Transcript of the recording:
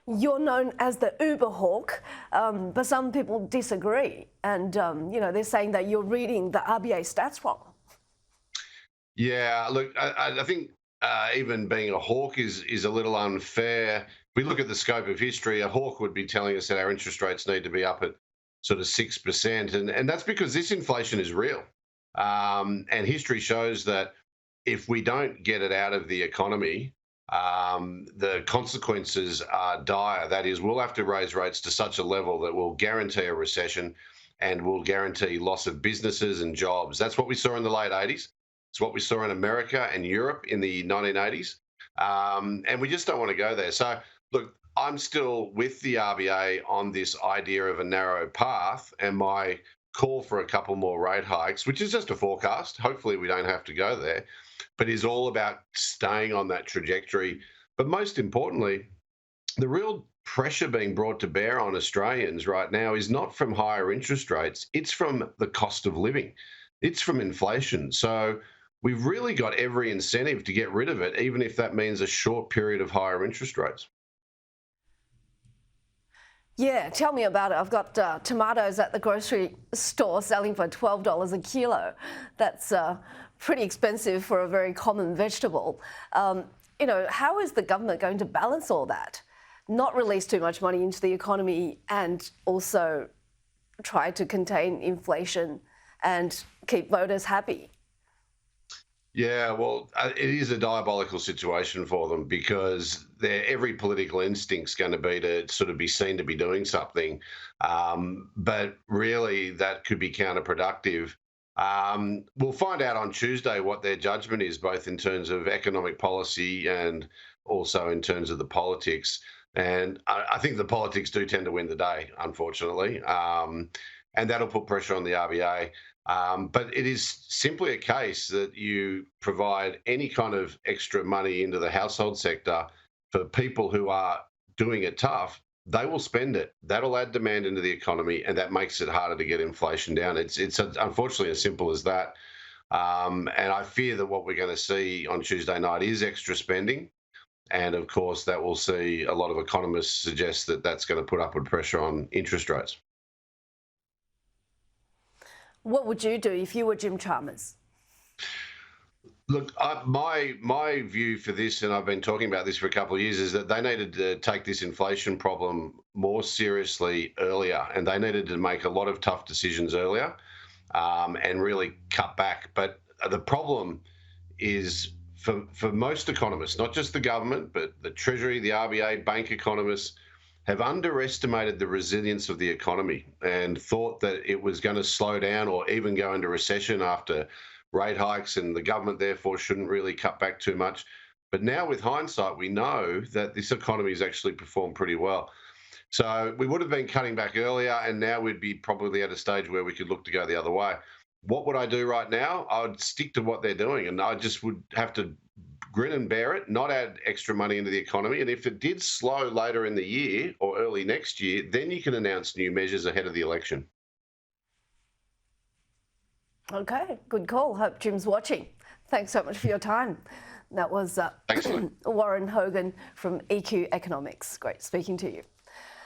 You're known as the Uber hawk, but some people disagree. And, they're saying that you're reading the RBA stats wrong. Yeah, look, I think even being a hawk is a little unfair. If we look at the scope of history, a hawk would be telling us that our interest rates need to be up at sort of 6%, and that's because this inflation is real. And history shows that if we don't get it out of the economy, the consequences are dire. That is, we'll have to raise rates to such a level that will guarantee a recession and will guarantee loss of businesses and jobs. That's what we saw in the late 80s. It's what we saw in America and Europe in the 1980s. And we just don't want to go there. So, look, I'm still with the RBA on this idea of a narrow path, and my call for a couple more rate hikes, which is just a forecast. Hopefully we don't have to go there, but is all about staying on that trajectory. But most importantly, the real pressure being brought to bear on Australians right now is not from higher interest rates, it's from the cost of living. It's from inflation. So we've really got every incentive to get rid of it, even if that means a short period of higher interest rates. Yeah, tell me about it. I've got tomatoes at the grocery store selling for $12 a kilo. That's pretty expensive for a very common vegetable. How is the government going to balance all that? Not release too much money into the economy and also try to contain inflation and keep voters happy? Yeah, well, it is a diabolical situation for them because every political instinct's going to be to sort of be seen to be doing something. But really, that could be counterproductive. We'll find out on Tuesday what their judgment is, both in terms of economic policy and also in terms of the politics. And I think the politics do tend to win the day, unfortunately. And that'll put pressure on the RBA. But it is simply a case that you provide any kind of extra money into the household sector for people who are doing it tough. They will spend it. That'll add demand into the economy, and that makes it harder to get inflation down. It's unfortunately as simple as that. And I fear that what we're going to see on Tuesday night is extra spending. And of course, that will see a lot of economists suggest that that's going to put upward pressure on interest rates. What would you do if you were Jim Chalmers? Look, my view for this, and I've been talking about this for a couple of years, is that they needed to take this inflation problem more seriously earlier, and they needed to make a lot of tough decisions earlier and really cut back. But the problem is for most economists, not just the government, but the Treasury, the RBA, bank economists, have underestimated the resilience of the economy and thought that it was going to slow down or even go into recession after rate hikes, and the government therefore shouldn't really cut back too much. But now with hindsight, we know that this economy has actually performed pretty well. So we would have been cutting back earlier, and now we'd be probably at a stage where we could look to go the other way. What would I do right now? I would stick to what they're doing, and I just would have to grin and bear it, not add extra money into the economy. And if it did slow later in the year or early next year, then you can announce new measures ahead of the election. Okay, good call. Hope Jim's watching. Thanks so much for your time. That was Thanks, Warren Hogan from EQ Economics. Great speaking to you.